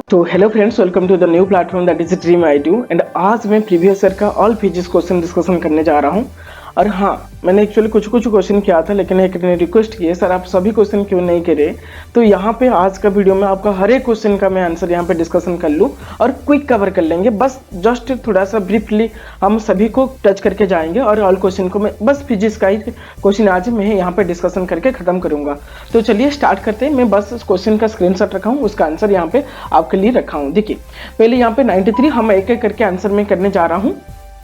तो hello friends, welcome to the new platform that is dream I do. And आज मैं previous year का all physics question discussion करने जा रहा हूँ। और हाँ, मैंने एक्चुअली कुछ क्वेश्चन किया था, लेकिन एक ने रिक्वेस्ट की है, सर आप सभी क्वेश्चन क्यों नहीं करे। तो यहाँ पे आज का वीडियो में आपका हर एक क्वेश्चन का मैं आंसर यहाँ पे डिस्कशन कर लूँ और क्विक कवर कर लेंगे। बस जस्ट थोड़ा सा ब्रीफली हम सभी को टच करके जाएंगे और ऑल क्वेश्चन को मैं बस फिजिक्स का ही क्वेश्चन आज मैं यहाँ पे डिस्कशन करके खत्म करूंगा। तो चलिए स्टार्ट करते हैं। मैं बस इस क्वेश्चन का स्क्रीनशॉट रखा हूँ, उसका आंसर यहाँ पे आपके लिए रखा हूँ। देखिए पहले यहाँ पे 93 हम एक एक करके आंसर में करने जा रहा हूँ।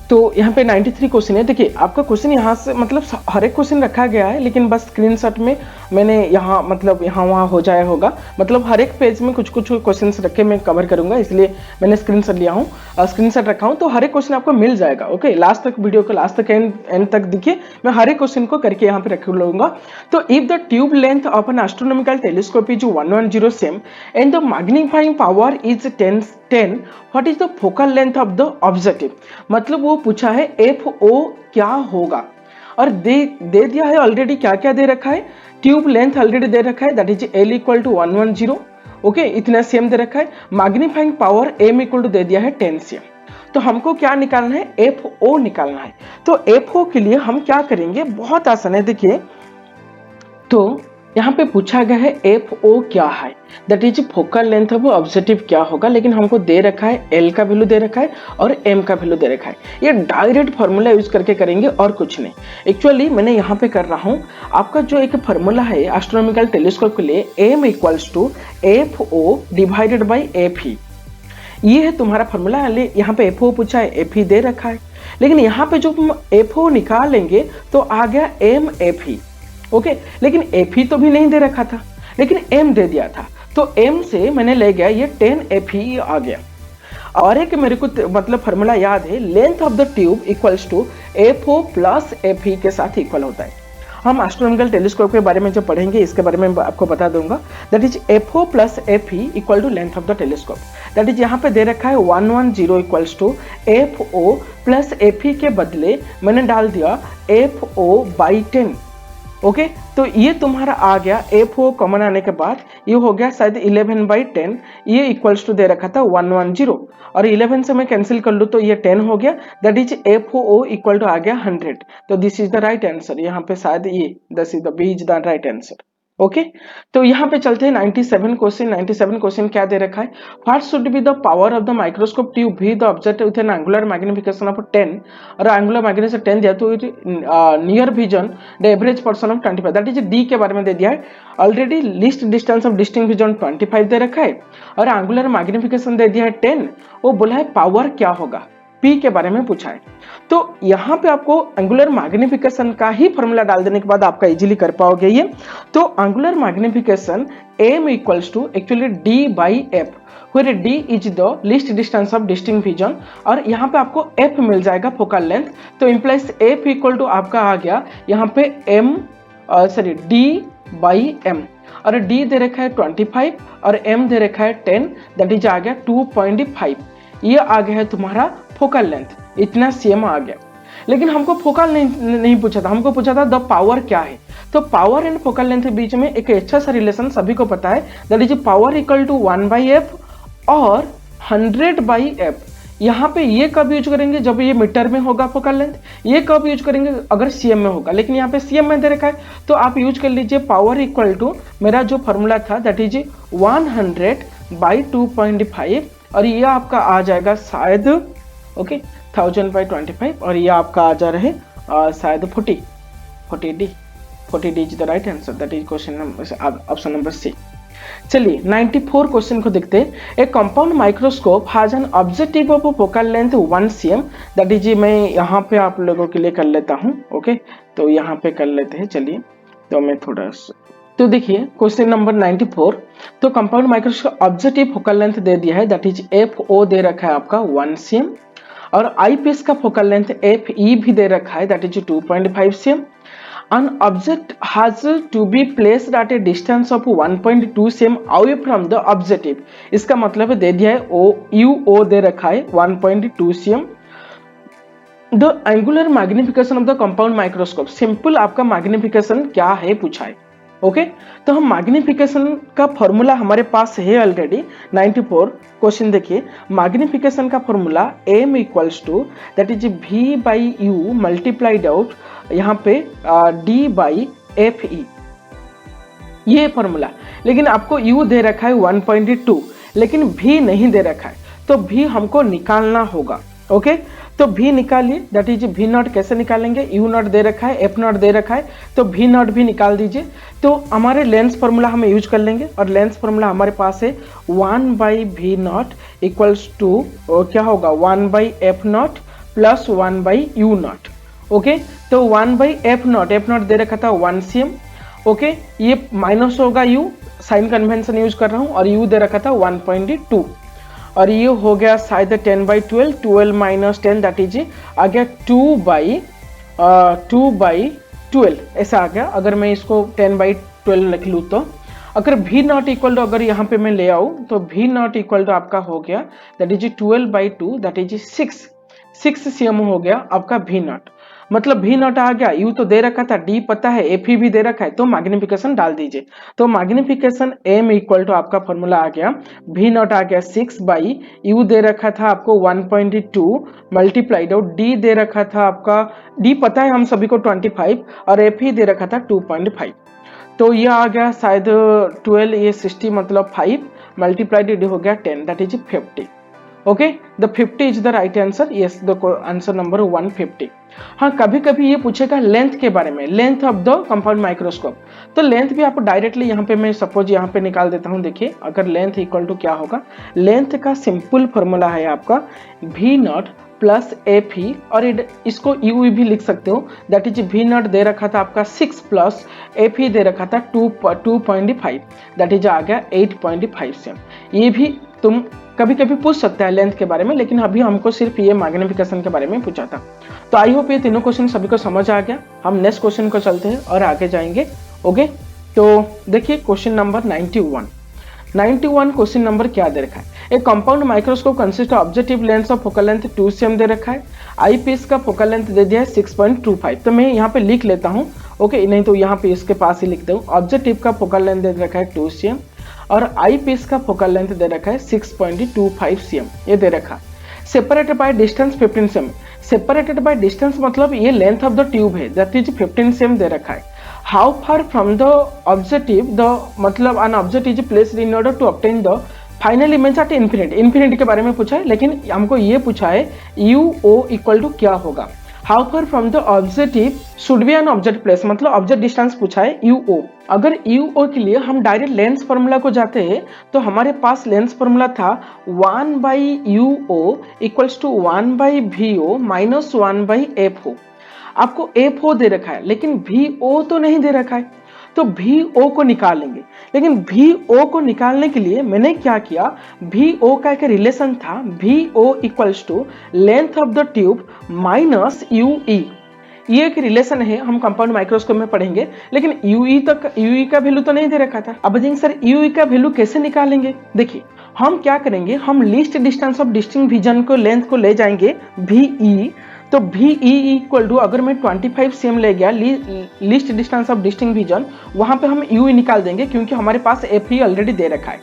तो यहाँ पे 93 क्वेश्चन है। देखिए आपका क्वेश्चन यहाँ से मतलब हर एक क्वेश्चन रखा गया है, लेकिन बस स्क्रीनशॉट में मैंने यहाँ मतलब यहाँ वहाँ हो जाया होगा। मतलब हर एक पेज में कुछ कुछ क्वेश्चंस रखे मैं कवर करूंगा, इसलिए मैंने स्क्रीनशॉट लिया हूँ, स्क्रीनशॉट रखा हूँ। तो हर एक क्वेश्चन आपको मिल जाएगा। ओके, लास्ट तक वीडियो को लास्ट तक एंड तक देखिए, मैं हर एक क्वेश्चन को करके यहाँ पे रख लूंगा। तो if the tube length of N astronomical telescope is 110 same and the magnifying power is 10, what is the focal length of the objective. मतलब वो पूछा है FO क्या होगा, और दे दिया है ऑलरेडी क्या क्या दे रखा है। ट्यूब लेंथ ऑलरेडी दे रखा है, that is L equal to 110। Okay, इतना सेम दे रखा है। Magnifying power M equal to दे दिया है 10 सेम। तो हमको क्या निकालना है, FO निकालना है। तो FO के लिए हम क्या करेंगे, बहुत आसान है। देखिए तो यहाँ पे पूछा गया है FO क्या है, that is focal length of objective क्या होगा, लेकिन हमको दे रखा है L का वैल्यू दे रखा है और M का वैल्यू दे रखा है। ये डायरेक्ट फार्मूला यूज करके करेंगे और कुछ नहीं। एक्चुअली मैंने यहाँ पे कर रहा हूँ, आपका जो एक फार्मूला है एस्ट्रोनॉमिकल टेलीस्कोप के लिए, M equals to FO divided by FE। ये है तुम्हारा फार्मूला। यहाँ पे FO पूछा है, FE दे रखा है, लेकिन यहाँ पे जो FO निकालेंगे तो आ गया MFE। ओके, लेकिन FE तो भी नहीं दे रखा था, लेकिन M दे दिया था। तो M से मैंने ले गया, ये 10FE आ गया। और एक मेरे को मतलब फार्मूला याद है, length of the tube equals to FO plus FE के साथ इक्वल होता है। हम एस्ट्रोनॉमिकल टेलीस्कोप के बारे में जब पढ़ेंगे, इसके बारे में आपको बता दूंगा। That is FO plus FE equal to length of the telescope. That is यहाँ पे दे रखा है 110 equals to FO plus FE के बदले मैंने डाल दिया FO बाई 10। ओके, तो ये तुम्हारा आ गया। FO कॉमन आने के बाद ये हो गया शायद 11/10। ये इक्वल्स टू दे रखा था 110, और 11 से मैं कैंसिल कर लूँ तो ये 10 हो गया। That is FO equal to आ गया 100। तो this is the right answer. यहाँ पे शायद ये this is the B is the right answer. Okay, तो यहाँ पे चलते हैं 97 क्वेश्चन। 97 क्वेश्चन क्या दे रखा है, what should be the power of the microscope tube भी the object with an angular magnification of 10, और एंगुलर मैग्निफिकेशन 10 दिया, तो near vision the average person of 25। That is D के बारे में दे दिया है already. Least distance of distinct vision 25 दे रखा है, और एंगुलर मैग्निफिकेशन दे दिया है 10। वो बोला है पावर क्या होगा, P के बारे में पूछा है। तो यहाँ पे आपको एंगुलर मैग्निफिकेशन का ही फॉर्मूला डाल देने के बाद आपका इजीली कर पाओगे ये। तो angular magnification M equals to actually D by F, where D is the least distance of distinct vision, और यहाँ पे आपको F मिल जाएगा फोकल लेंथ। तो इम्प्लाइज F इक्वल टू आपका आ गया यहाँ पे D बाई M, और D दे रखा है 25 और M दे रखा है 10, दैट इज आ गया 2.5। ये आ गया है तुम्हारा फोकल लेंथ, इतना सेम आ गया। लेकिन हमको फोकल नहीं पूछा था, हमको पूछा था द पावर क्या है। तो पावर एंड फोकल लेंथ के बीच में एक अच्छा सा रिलेशन सभी को पता है, that is power equal to 1/f और 100/f। यहाँ पे ये कब यूज करेंगे, जब ये मीटर में होगा फोकल लेंथ। ये कब यूज करेंगे, अगर सीएम में होगा, लेकिन यहाँ पे सीएम में दे रखा है, तो आप यूज कर लीजिए पावर इक्वल टू, मेरा जो फॉर्मूला था दैट इज 100/2.5, और ये आपका आ जाएगा शायद ओके 1000/25, और ये आपका आ जा रहे शायद 40D is the right answer. That is question option number C. चलिए 94 क्वेश्चन को देखते हैं। A compound microscope has an objective of focal length 1 cm। That is मैं यहाँ पे आप लोगों के लिए कर लेता हूँ। ओके, तो यहाँ पे कर लेते हैं। चलिए तो मैं थोड़ा तो देखिए क्वेश्चन नंबर 94। तो compound microscope objective focal length दे दिया है, दैट इज FO दे रखा है आपका 1 cm, और आईपीस का फोकल लेंथ FE भी दे रखा है, that is 2.5 cm। An object has to be placed at a distance of 1.2 cm away from the objective। इसका मतलब दे दिया है UO दे रखा है 1.2 cm। The angular magnification of the compound microscope, simple आपका मैग्निफिकेशन क्या है पूछा है। ओके, तो हम मैग्निफिकेशन का फॉर्मूला हमारे पास है ऑलरेडी 94। क्वेश्चन देखिए, मैग्निफिकेशन का formula m equals to that is v by u multiplied out यहाँ पे d बाई एफ ई, ये फॉर्मूला। लेकिन आपको u दे रखा है 1.2 लेकिन v नहीं दे रखा है, तो v हमको निकालना होगा। ओके, तो v निकालिए, दैट इज v नॉट कैसे निकालेंगे, u नॉट दे रखा है, f नॉट दे रखा है, तो v नॉट भी निकाल दीजिए। तो हमारे लेंस फार्मूला हमें यूज कर लेंगे, और लेंस फार्मूला हमारे पास है 1 by v not equals to क्या होगा 1 by f not plus 1 by u not. Okay, तो 1 बाई एफ नॉट दे रखा था 1 cm। ओके, ये माइनस होगा u, साइन कन्वेंशन यूज कर रहा हूँ, और u दे रखा था 1.2, और ये हो गया शायद 10 बाई 12, 12 माइनस 10 दैट इज आ गया 2 बाई 12 ऐसा आ गया। अगर मैं इसको 10 बाई 12 लिख लूँ तो अगर v नॉट इक्वल टू अगर यहाँ पे मैं ले आऊँ तो v नॉट इक्वल टू आपका हो गया that is 12 by 2 that is 6 cm हो गया आपका v नॉट। मतलब v नॉट आ गया, u तो दे रखा था, d पता है, एफ भी दे रखा है, तो मैग्निफिकेशन डाल दीजिए। तो मैग्निफिकेशन m इक्वल टू आपका फॉर्मूला आ गया v नॉट आ गया 6 बाई u दे रखा था आपको 1.2 मल्टीप्लाइड आउट d दे रखा था आपका, d पता है हम सभी को 25, और f ही दे रखा था 2.5। तो ये आ गया शायद 12, ये 60 मतलब 5 मल्टीप्लाइड हो गया 10 that is 50। Okay, the 50 is the right answer, yes the answer number 150। हाँ, कभी कभी ये पूछेगा लेंथ के बारे में, length of the compound microscope, तो लेंथ भी आपको डायरेक्टली यहाँ पे मैं सपोज यहाँ पे निकाल देता हूँ। देखिए, अगर लेंथ इक्वल टू क्या होगा, लेंथ का सिंपल फॉर्मूला है आपका वी नॉट प्लस एफ ही, और इसको यू भी लिख सकते हो, दैट इज वी नॉट दे रखा था आपका 6 प्लस एफ ही दे रखा था 2.5 दैट इज आ गया 8.5 सेम। ये भी तुम कभी कभी पूछ सकता है लेंथ के बारे में, लेकिन अभी हमको सिर्फ ये मैग्निफिकेशन के बारे में पूछा था। तो आई होप ये तीनों क्वेश्चन सभी को समझ आ गया। हम नेक्स्ट क्वेश्चन को चलते हैं और आगे जाएंगे। ओके, तो देखिए क्वेश्चन नंबर 91 क्वेश्चन नंबर क्या दे रखा है, एक compound microscope consist of objective lens of focal length 2 cm दे रखा है, आई पीस का फोकल लेंथ दे दिया है 6.25। तो मैं यहाँ पे लिख लेता हूँ, ओके, नहीं तो यहाँ पे इसके पास ही लिखता हूँ। ऑब्जेक्टिव का फोकल लेंथ दे रखा है 2 cm, और आई पीस का फोकल लेंथ दे रखा है 6.25 cm, ये दे रखा है। Separated by distance 15 cm, separated by distance मतलब ये लेंथ ऑफ द ट्यूब है, दैट इज 15 cm दे रखा है। How far from the objective the मतलब an object is placed in order to obtain the final image at infinity के बारे में पूछा है, लेकिन हमको ये पूछा है यू ओ इक्वल टू क्या होगा। How far from the objective should be an object place, मतलब ऑब्जेक्ट डिस्टेंस पूछा है यू ओ। अगर यू ओ के लिए हम डायरेक्ट लेंस फॉर्मूला को जाते हैं तो हमारे पास लेंस फॉर्मूला था 1 by u o equals to 1 by v o minus 1 by f o. आपको एफ ओ दे रखा है लेकिन वी ओ तो नहीं दे रखा है, तो वी ओ को निकालेंगे। लेकिन वी ओ को निकालने के लिए मैंने क्या किया, वी ओ का एक रिलेशन था v o equals to length of the tube minus u e, ये एक रिलेशन है, हम कंपाउंड माइक्रोस्कोप में पढ़ेंगे। लेकिन यूई का वैल्यू तो नहीं दे रखा था। अब देखिए सर यूई का वैल्यू कैसे निकालेंगे, देखिए हम क्या करेंगे, हम least distance of distinct vision को लेंथ को ले जाएंगे वी, तो वी इक्वल टू अगर मैं 25 cm ले गया least distance of distinct vision, वहां पे हम यू निकाल देंगे क्योंकि हमारे पास एफ ई ऑलरेडी दे रखा है।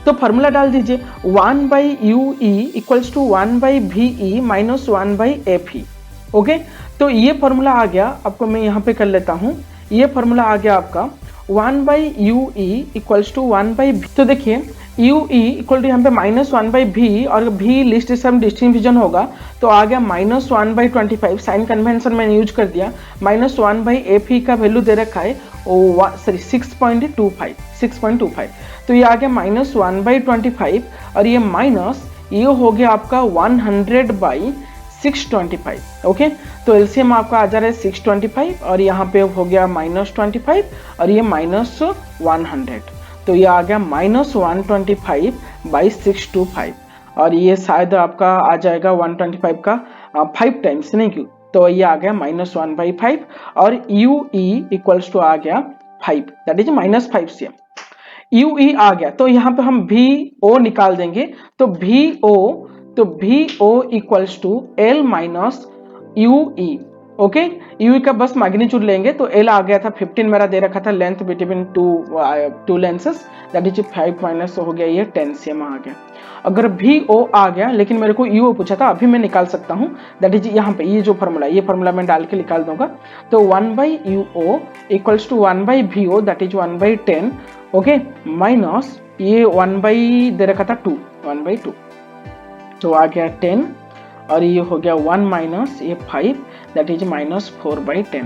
तो फॉर्मूला डाल दीजिए 1 by u E equals to 1 by v e minus 1 by f e. Okay, तो ये फॉर्मूला आ गया, आपको मैं यहाँ पे कर लेता हूँ, ये फॉर्मूला आ गया आपका 1 by u E equals to 1 by v. तो देखिए यू ई इक्वल टू यहाँ पे माइनस 1 बाई वी, और वी लिस्ट सब डिस्टिंक्ट विजन होगा, तो आ गया माइनस 1 बाई 25, साइन कन्वेंशन मैंने यूज कर दिया, माइनस 1 बाई एफ ई का वैल्यू दे रखा है सॉरी 6.25, तो ये आ गया माइनस 1 बाई 25, और ये माइनस ये हो गया आपका 100 बाई 625। ओके, तो एलसीएम आपका आ जा रहा है 625, और यहाँ पे हो गया माइनस 25, और ये माइनस 100, तो ये आ गया माइनस 125 बाई 625, और ये शायद आपका आ जाएगा 125 का 5 टाइम्स, नहीं क्यों, तो ये आ गया माइनस 1 बाई 5, और यू ई इक्वल्स टू आ गया 5 that is minus 5 cm। U E आ गया, तो यहाँ पे हम वी ओ निकाल देंगे, तो v o equals to l minus u e. Okay. U का बस मैग्नीट्यूड लेंगे तो एल आ गया था 15 मेरा दे रखा था length between two lenses, that is 5 minus हो गया ये 10 cm आ गया। अगर भी ओ आ गया लेकिन मेरे को यू पूछा था, अभी मैं निकाल सकता हूँ, दैट इज यहाँ पे ये जो फॉर्मूला मैं डाल के निकाल दूंगा। तो 1/UO equals to 1/VO that is 1/10, okay, minus ये 1 दे रखा था 2, 1/2 तो आ गया 10 और ये हो गया 1 माइनस ये 5 दैट इज -4/10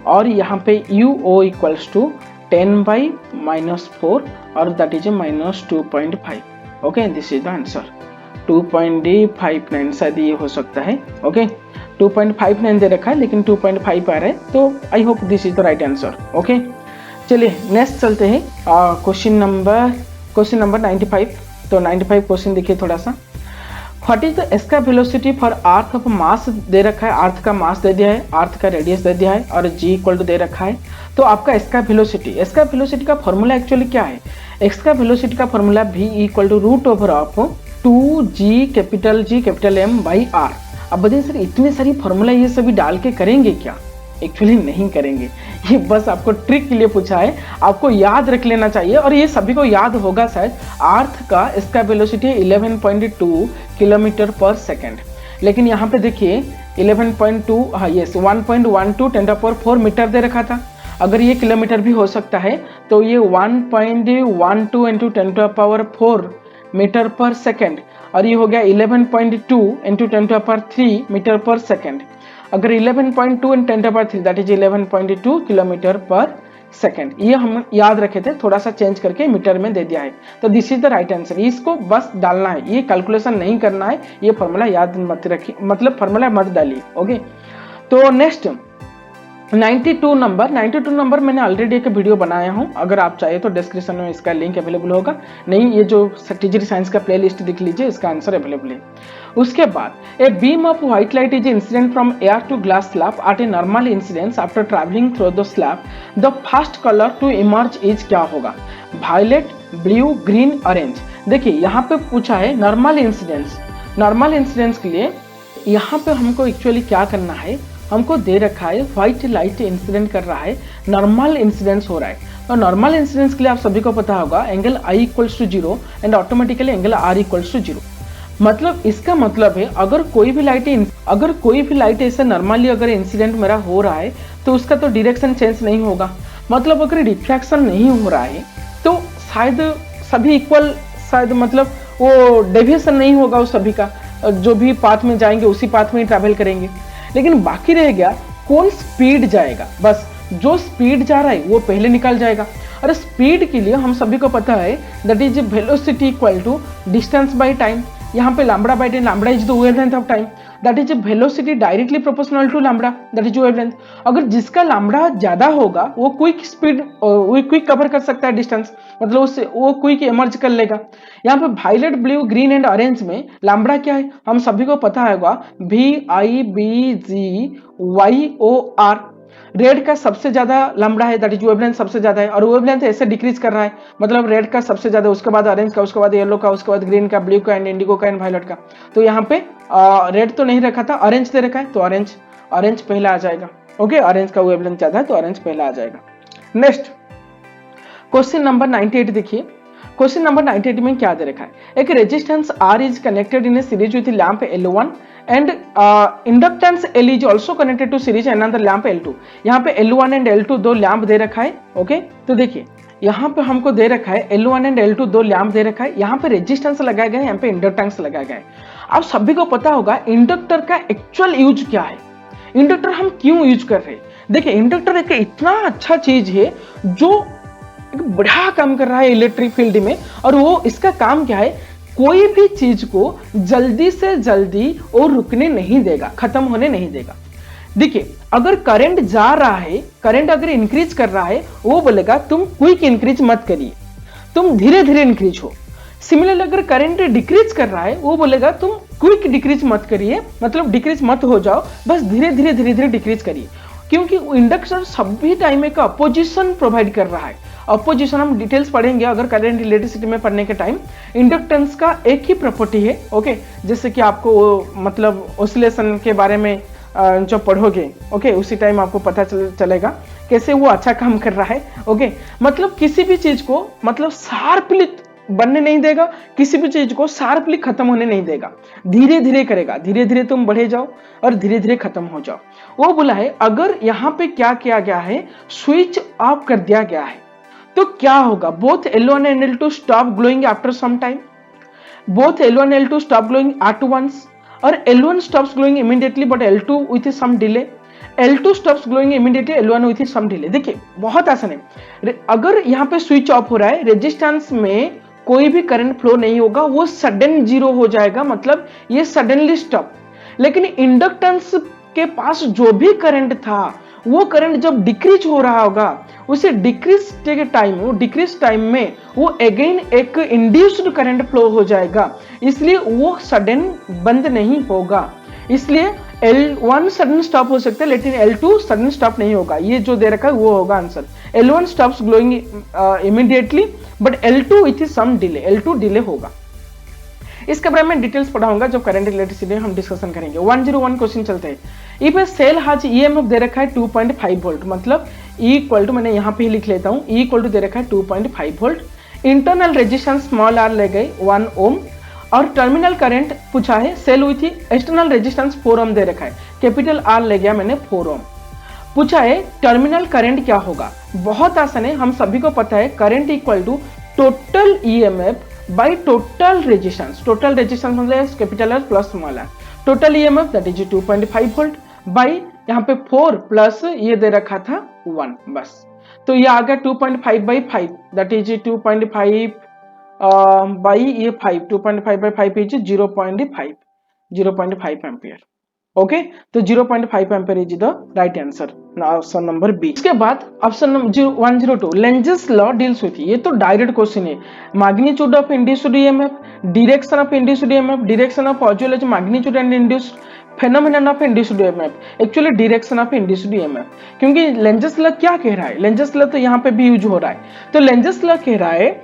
और यहाँ पे UO इक्वल्स टू 10/-4 और that is -2.5, okay, this is the answer 2.59 शायद ये हो सकता है, ओके 2.59 दे रखा है लेकिन 2.5 आ रहा है, तो I hope this is the right answer, okay. चलिए नेक्स्ट चलते हैं क्वेश्चन नंबर 95। तो 95 क्वेश्चन देखिए थोड़ा सा। What is the escape velocity for earth of mass दे रखा है, अर्थ का मास दे दिया है, अर्थ का रेडियस दे दिया है और जी इक्वल टू दे रखा है। तो आपका एस्का वेलोसिटी का फॉर्मूला एक्चुअली क्या है? एस्का वेलोसिटी का formula v equal to root over of 2g capital M by R. अब बताइए सर इतनी सारी फॉर्मूला ये सभी डाल के करेंगे क्या? एक्चुअली नहीं करेंगे, ये बस आपको ट्रिक के लिए पूछा है, आपको याद रख लेना चाहिए और ये सभी को याद होगा शायद। अर्थ का इसका वेलोसिटी 11.2 किलोमीटर पर सेकेंड, लेकिन यहाँ पे देखिए 11.2 हाँ यस 1.12 10⁴ मीटर दे रखा था। अगर ये किलोमीटर भी हो सकता है तो ये 1.12 इंटू 10⁴ मीटर पर सेकेंड और ये हो गया 11.2 इंटू 10⁵ मीटर पर सेकेंड। अगर 11.2 इन 10⁵ दैट इज 11.2 किलोमीटर पर सेकेंड, ये हम याद रखे थे, थोड़ा सा चेंज करके मीटर में दे दिया है। तो this is the right answer, इसको बस डालना है, ये कैलकुलेशन नहीं करना है, ये फॉर्मूला याद मत रखिए, मतलब फॉर्मूला मत डालिए, ओके। तो नेक्स्ट 92 नंबर मैंने ऑलरेडी एक वीडियो बनाया हूं, अगर आप चाहे तो डिस्क्रिप्शन में इसका लिंक अवेलेबल होगा, नहीं ये जो टीचर साइंस का प्लेलिस्ट देख लीजिए, इसका आंसर अवेलेबल है। उसके बाद a beam of white light is incident from air to glass slab at a normal incidence after travelling through the slab, the first colour to emerge is क्या होगा? Violet, blue, green, orange. देखिए यहाँ पे पूछा है normal incidence के लिए यहाँ पे हमको एक्चुअली क्या करना है, हमको दे रखा है व्हाइट लाइट इंसिडेंट कर रहा है, नॉर्मल इंसिडेंस हो रहा है। तो नॉर्मल इंसिडेंस के लिए आप सभी को पता होगा angle I equals to 0 and automatically angle R equals to 0। मतलब इसका मतलब है अगर कोई भी लाइट ऐसे नॉर्मली अगर इंसिडेंट मेरा हो रहा है तो उसका तो डायरेक्शन चेंज नहीं होगा, मतलब अगर रिफ्लेक्शन नहीं हो रहा है तो शायद सभी इक्वल, शायद मतलब वो डेविएशन नहीं होगा उस सभी का, जो भी पाथ में जाएंगे उसी पाथ में ही ट्रैवल करेंगे। लेकिन बाकी रह गया कौन स्पीड जाएगा, बस जो स्पीड जा रहा है वो पहले निकल जाएगा। और स्पीड के लिए हम सभी को पता है that is velocity equal to distance by time. यहाँ पे lambda by time, lambda is the wavelength of time, that is velocity directly proportional to lambda, that is wavelength. अगर जिसका लैम्बडा ज्यादा होगा वो क्विक कवर कर सकता है डिस्टेंस, मतलब उससे वो क्विक इमर्ज कर लेगा। यहाँ पे violet, blue, green and orange में लैम्बडा क्या है हम सभी को पता होगा, VIBGYOR। रेड का सबसे ज्यादा लंबड़ा है, दैट इज वेवलेंथ सबसे ज्यादा है, और वेवलेंथ ऐसे डिक्रीज कर रहा है, मतलब रेड का सबसे ज्यादा, उसके बाद ऑरेंज का, उसके बाद येलो का, उसके बाद ग्रीन का, ब्लू का एंड इंडिगो का एंड वायलेट का। तो यहाँ पे रेड तो नहीं रखा था, ऑरेंज दे रखा है, तो ऑरेंज पहला आ जाएगा, ओके। ऑरेंज का वेवलेंथ ज्यादा है तो ऑरेंज पहला आ जाएगा। नेक्स्ट क्वेश्चन नंबर 98 देखिए। क्वेश्चन नंबर 98 में क्या दे रखा है, एक resistance R is connected in a series with lamp L1 and inductance L is also connected to series another lamp L2। यहाँ पे L1 एंड L2 दो लैंप दे रखा है, ओके। तो देखिए यहाँ पे हमको दे रखा है L1 एंड L2 दो लैंप दे रखा है, यहाँ पे रेजिस्टेंस लगाया गया है, यहाँ पे इंडक्टेंस लगाया गया है। आप सभी को पता होगा इंडक्टर का एक्चुअल यूज क्या है, इंडक्टर हम क्यों यूज कर रहे हैं। देखिए इंडक्टर एक इतना अच्छा चीज है जो एक बड़ा काम कर रहा है इलेक्ट्रिक फील्ड में, और वो इसका काम क्या है, कोई भी चीज को जल्दी से जल्दी और रुकने नहीं देगा, खत्म होने नहीं देगा। देखिए अगर करंट जा रहा है, करंट अगर इंक्रीज कर रहा है, वो बोलेगा तुम क्विक इंक्रीज मत करिए, तुम धीरे धीरे इंक्रीज हो। सिमिलरली अगर करंट डिक्रीज कर रहा है, वो बोलेगा तुम क्विक डिक्रीज मत करिए, मतलब डिक्रीज मत हो जाओ, बस धीरे धीरे डिक्रीज करिए। क्योंकि इंडक्टर सभी टाइम एक अपोजिशन प्रोवाइड कर रहा है। अपोजिशन हम डिटेल्स पढ़ेंगे अगर करंट इलेक्ट्रिसिटी में पढ़ने के टाइम। इंडक्टेंस का एक ही प्रॉपर्टी है, ओके, जैसे कि आपको मतलब ऑसिलेशन के बारे में जब पढ़ोगे, ओके, उसी टाइम आपको पता चलेगा कैसे वो अच्छा काम कर रहा है। ओके, मतलब किसी भी चीज को मतलब शार्पली बनने नहीं देगा, किसी भी चीज को शार्पली खत्म होने नहीं देगा, धीरे धीरे करेगा, धीरे धीरे तुम बढ़े जाओ और धीरे धीरे खत्म हो जाओ। वो बोला है अगर यहाँ पे क्या किया गया है, स्विच ऑफ कर दिया गया है तो क्या होगा, both L1 and L2 stop glowing after some time, both L1 and L2 stop glowing at once, or L1 stops glowing immediately but L2 with some delay, L2 stops glowing immediately, L1 with some delay। देखिए बहुत आसान है, अगर यहाँ पे switch off हो रहा है, रेजिस्टेंस में कोई भी करंट फ्लो नहीं होगा, वो सडन जीरो हो जाएगा, मतलब ये सडनली स्टॉप। लेकिन इंडक्टेंस के पास जो भी करंट था वो करंट जब डिक्रीज हो रहा होगा, उसे डिक्रीज के टाइम, वो डिक्रीज टाइम में वो अगेन एक इंड्यूस्ड करंट फ्लो हो जाएगा, इसलिए वो सडन बंद नहीं होगा। इसलिए L1 सडन स्टॉप हो सकता है लेकिन L2 सडन स्टॉप नहीं होगा। ये जो दे रखा है वो होगा answer. L1 stops glowing immediately but L2 with some delay, L2 delay होगा। इसके बारे में डिटेल्स पढ़ाऊंगा जब करंट रिलेटेड हम डिस्कशन करेंगे। 101 क्वेश्चन चलते हैं। If a cell has EMF दे रखा है 2.5 वोल्ट, मतलब E इक्वल टू, मैंने यहाँ पे ही लिख लेता हूँ, E इक्वल टू दे रखा है 2.5 volt. Internal resistance small R ले गए 1 ओम और टर्मिनल करंट पूछा है सेल हुई थी, एक्सटर्नल रेजिस्टेंस 4 ओम दे रखा है, कैपिटल आर ले गया मैंने 4 ओम। पूछा है टर्मिनल करंट क्या होगा, बहुत आसान है, हम सभी को पता है current equal to total EMF by total resistance. Total resistance मतलब capital R plus small R, total EMF that is 2.5 volt by यहाँ पे 4 प्लस ये दे रखा था 1, बस। तो ये आ गया 2.5 बाई 5 दैट इज 2.5 बाई ये 5, 2.5 बाई 5 इज 0.5 एम्पियर। ओके, तो 0.5 ampere is the right answer, option number B. इसके बाद option number 102 Lenz's law deals with, ये तो डायरेक्ट क्वेश्चन है, magnitude of induced EMF, direction of induced EMF, direction of ऑस्युलेज magnitude and induced, phenomenon of induced EMF, actually direction of induced EMF. क्योंकि Lenz's law क्या कह रहा है, Lenz's law तो यहाँ पे भी यूज हो रहा है, तो लेंजेस लॉ कह रहा है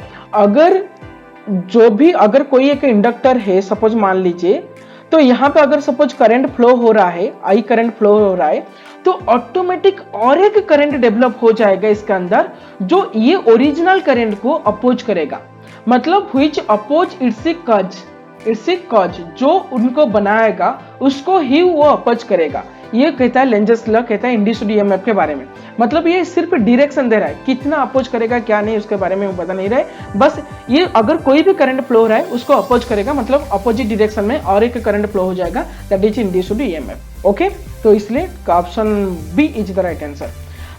अगर कोई एक इंडक्टर है, सपोज मान लीजिए, तो यहाँ पे अगर सपोज करंट फ्लो हो रहा है, आई करंट फ्लो हो रहा है, तो ऑटोमेटिक और एक करंट डेवलप हो जाएगा इसके अंदर जो ये ओरिजिनल करंट को अपोज करेगा, मतलब व्हिच अपोज इट्स कॉज, जो उनको बनाएगा उसको ही वो अपोज करेगा। ये कहता है लेंजेस लॉ, कहता है इंड्यूस्ड ईएमएफ के बारे में, मतलब ये सिर्फ डायरेक्शन दे रहा है, कितना अपोज करेगा क्या नहीं उसके बारे में वो बता नहीं रहे, बस ये अगर कोई भी करंट फ्लो हो रहा है उसको अपोज करेगा, मतलब अपोजिट डायरेक्शन में और एक करंट फ्लो हो जाएगा, that is induced EMF. Okay, तो इसलिए option B is the right answer.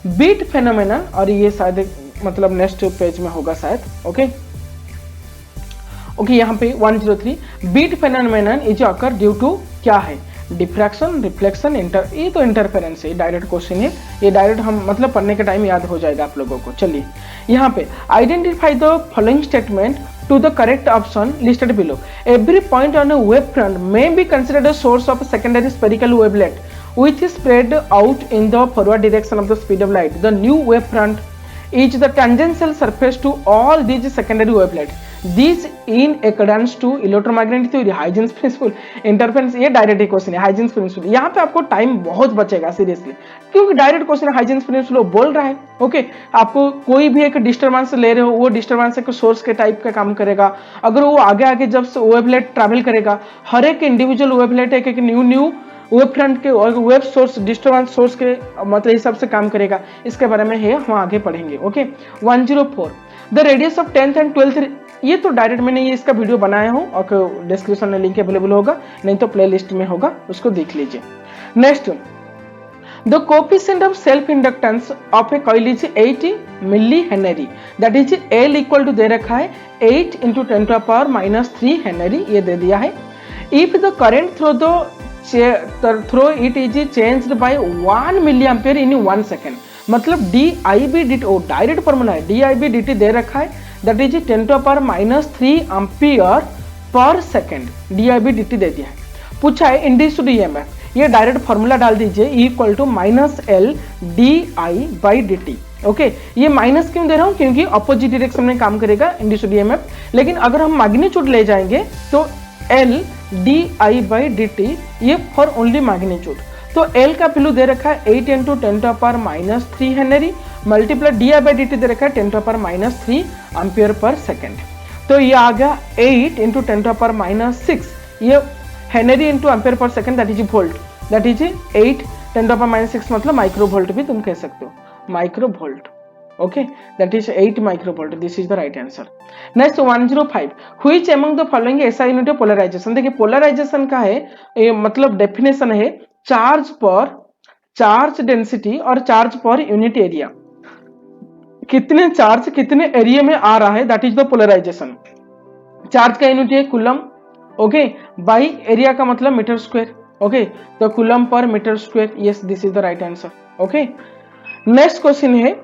Beat phenomenon, और ये शायद मतलब नेक्स्ट पेज में होगा शायद। ओके यहाँ पे 103 beat phenomenon is occur due to क्या है, डिफ्रैक्शन, रिफ्लेक्शन, ये तो इंटरफेरेंस है, डायरेक्ट क्वेश्चन है, ये डायरेक्ट हम मतलब पढ़ने के टाइम याद हो जाएगा आप लोगों को। चलिए यहाँ पे identify the following statement to the correct option listed below. Every point on a wave front may be considered a source of secondary spherical wavelet which is spread out in the forward direction of the speed of light. The new wave front is the tangential surface to all these secondary wavelets. These in accordance to electromagnetic theory, Huygens principle, interference, ये direct question है, Huygens principal. यहाँ पे आपको time बहुत बचेगा seriously, क्योंकि direct question है, Huygens principal बोल रहा है। ओके, आपको कोई भी एक डिस्टर्बेंस ले रहे हो, वो डिस्टर्बेंस एक सोर्स के टाइप का काम करेगा, अगर वो आगे आगे जब वेवलेट ट्रैवल करेगा, हर एक इंडिविजुअल वेवलेट एक न्यू वेब फ्रंट के और वेब सोर्स डिस्टर्बेंस सोर्स के मतलब हिसाब से काम करेगा, इसके बारे में है हम आगे पढ़ेंगे। Okay 104 the radius of 10th and 12th, ये तो डायरेक्ट मैंने ये इसका वीडियो बनाया हूँ और डिस्क्रिप्शन में लिंक अवेलेबल होगा, नहीं तो प्लेलिस्ट में होगा, उसको देख लीजिए। Next, the coefficient of self inductance of a coil is 80 millihenry, that is L equal to दे रखा है 8 × 10⁻³ हेनरी, ये दे दिया है। If the current through it is changed by 1 milli ampere in 1 second, मतलब DIB/dt, वो direct formula है, DIB/dt दे रखा है, that is 10⁻³ ampere per second, DIB/dt दे दिया है। पूछा है इंड्यूस्ड ईएमएफ, ये डायरेक्ट फॉर्मूला डाल दीजिए, E = -L dI/dt। ओके, ये माइनस क्यों दे रहा हूँ, क्योंकि अपोजिट डायरेक्शन में काम करेगा इंड्यूस्ड ईएमएफ, लेकिन अगर हम मैग्नीट्यूड ले जाएंगे तो L dI/dt, ये फॉर ओनली मैग्नीट्यूड, तो L का वैल्यू दे रखा है 8 इंटू 10⁻³ हेनरी मल्टीप्लाई di/dt दे रखा है 10⁻³ एम्पियर पर सेकेंड। तो ये आ गया 8 इंटू 10⁻⁶, ये Henry into ampere per second that is volt, that is 8 10⁻⁶ मतलब माइक्रो वोल्ट भी तुम कह सकते हो, micro volt. Okay, that is 8 micro volt, this is the right answer. Next 105, which among the following is a unit of polarization. देखिए polarization का है मतलब डेफिनेशन है चार्ज पर चार्ज डेंसिटी और चार्ज पर यूनिट एरिया, कितने charge कितने area में आ रहा है, that is the polarization. Charge का यूनिट है कूलम, ओके, बाई एरिया का मतलब मीटर स्क्वायर, ओके, तो coulomb per metre square, yes this is the right answer. Okay, next question है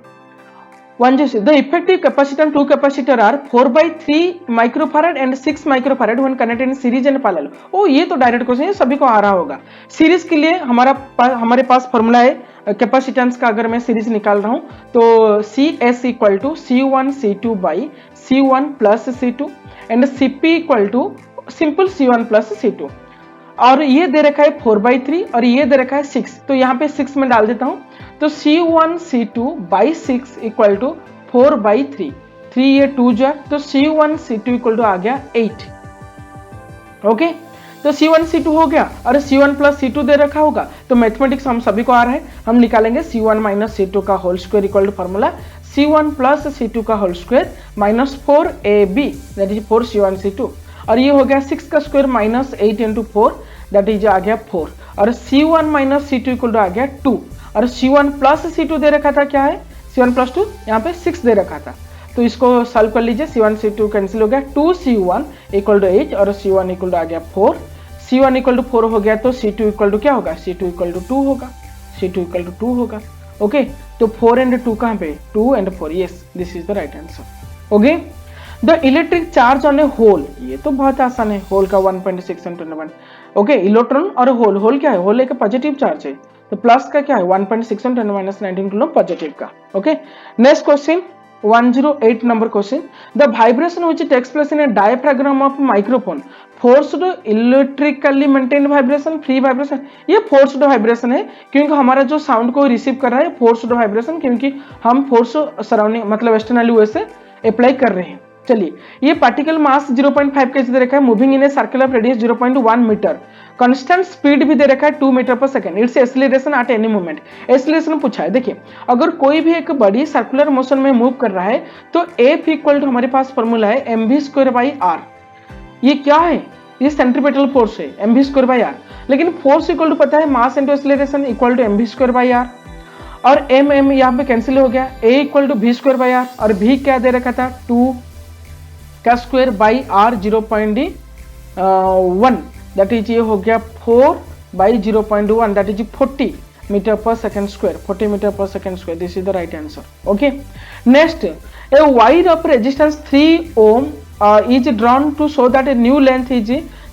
106, the effective capacitance and two capacitor are 4/3 microfarad and 6 microfarad when connected in series and parallel। ओ ये तो direct question है, सभी को आ रहा होगा। Series के लिए हमारे पास फॉर्मूला है कैपेसिटेंस का, अगर मैं सीरीज निकाल रहा हूं तो CS equal to C1 C2 by C1 plus C2 and CP equal to simple C1 plus C2, और ये दे रखा है 4/3 और ये दे रखा है 6, तो यहाँ पे 6 में डाल देता हूं, तो C1 C2 by 6 equal to 4/3, 3 ये 2 जा, तो C1 C2 इक्वल टू आ गया 8। ओके, तो C1 C2 हो गया और C1 प्लस C2 दे रखा होगा, तो मैथमेटिक्स हम सभी को आ रहा है, हम निकालेंगे C1 माइनस C2 का whole square equal to formula C1 plus C2 का whole square minus 4AB that is 4C1 C2, और ये हो गया 6 का square minus 8 into 4 that is आ गया 4, और C1 minus C2 equal to आ गया 2, और C1 प्लस C2 दे रखा था क्या है, C1 प्लस 2, यहाँ पे 6 दे रखा था, तो इसको सॉल्व कर लीजिए, C1 C2 कैंसिल हो गया, 2C1 इक्वल टू 8 और C1 इक्वल टू आ गया 4, C1 इक्वल टू 4 हो गया, तो C2 इक्वल टू क्या होगा, C2 इक्वल टू 2 होगा, C2 इक्वल टू 2 होगा। ओके, तो 4 एंड 2 कहाँ पे, 2 and 4, yes this is the right answer. Okay, the electric charge on a hole, ये तो बहुत आसान है, होल का 1.6 × 10⁻। ओके, इलेक्ट्रॉन और होल क्या है, होल एक पॉजिटिव चार्ज है, तो प्लस का क्या है 1.6 × 10⁻19 कूलम पॉजिटिव का। Okay, next question 108 number question, the vibration which takes place in a diaphragm of microphone forced electrically maintained vibration, free vibration, ये फोर्स्ड वाइब्रेशन है क्योंकि हमारा जो साउंड को रिसीव कर रहा है फोर्स्ड वाइब्रेशन, क्योंकि हम फोर्स सराउंडिंग मतलब एक्सटर्नली वे से अप्लाई कर रहे हैं। चलिए, ये पार्टिकल मास 0.5 केजी दे रखा है, moving in a circle of radius 0.1 metre, constant speed भी दे रखा है 2 metre per second, its acceleration at any moment. Acceleration पूछा है, देखिए अगर कोई भी एक बॉडी सर्कुलर मोशन में मूव कर रहा है तो F इक्वल टू हमारे पास फॉर्मूला है mv²/r, ये क्या है, ये सेंट्रीपिटल फोर्स है mv²/r, लेकिन फोर्स इक्वल टू पता है mass into acceleration equal to mv²/r, और m यहाँ पे कैंसिल हो गया, a इक्वल टू v²/r, और v क्या दे रखा था 2 का square by r 0.1 that is ये हो गया 4/0.1 that is 40 metre per second square, 40 metre per second square, this is the right answer. Okay, next a wire of resistance 3 ohm is drawn to show that a new length is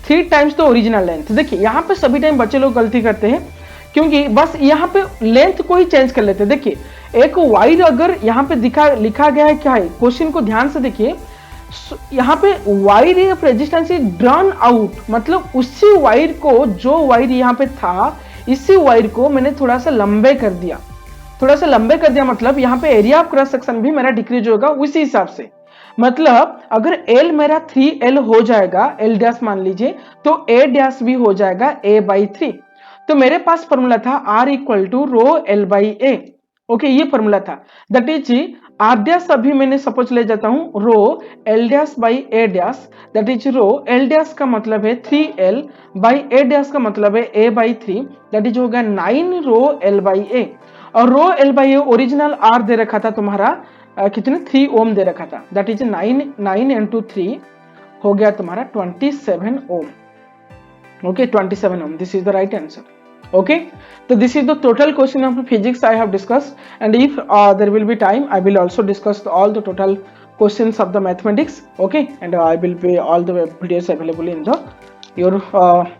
3 times the original length. देखिए यहाँ पे सभी time बच्चे लोग गलती करते हैं, क्योंकि बस यहाँ पे लेंथ को ही चेंज कर लेते हैं। देखिए एक वायर अगर यहाँ पे लिखा गया है क्या है, क्वेश्चन को ध्यान से देखिए, यहाँ पे wire of resistance is drawn out, मतलब उसी वायर को, जो वायर यहाँ पे था इसी वायर को मैंने थोड़ा सा लंबे कर दिया, मतलब यहाँ पे एरिया ऑफ क्रॉस सेक्शन भी मेरा डिक्रीज होगा उसी हिसाब से। मतलब अगर L मेरा 3L हो जाएगा, L डैश मान लीजिए, तो A डैश भी हो जाएगा A/3। तो मेरे पास फॉर्मूला था R equal to ρL/A। Okay, ये फॉर्मूला था, दैट इज R डैश अभी मैंने सपोज ले जाता हूं ρL dash by A dash, that is ρL dash का मतलब है 3L बाई A डैश का मतलब है A/3, दैट इज होगा 9 ρL/A, और ρL/A ओरिजिनल R दे रखा था तुम्हारा कितने 3 ओम दे रखा था, दैट इज 9 इंटू 3 हो गया तुम्हारा 27 ohm. Okay, 27 ohm, this is the right answer. Okay, so this is the total question of physics I have discussed, and if there will be time I will also discuss all the total questions of the mathematics. Okay, and I will be all the videos available in the your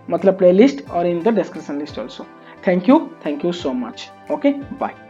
matlab playlist or in the description list also. Thank you so much. Okay, bye.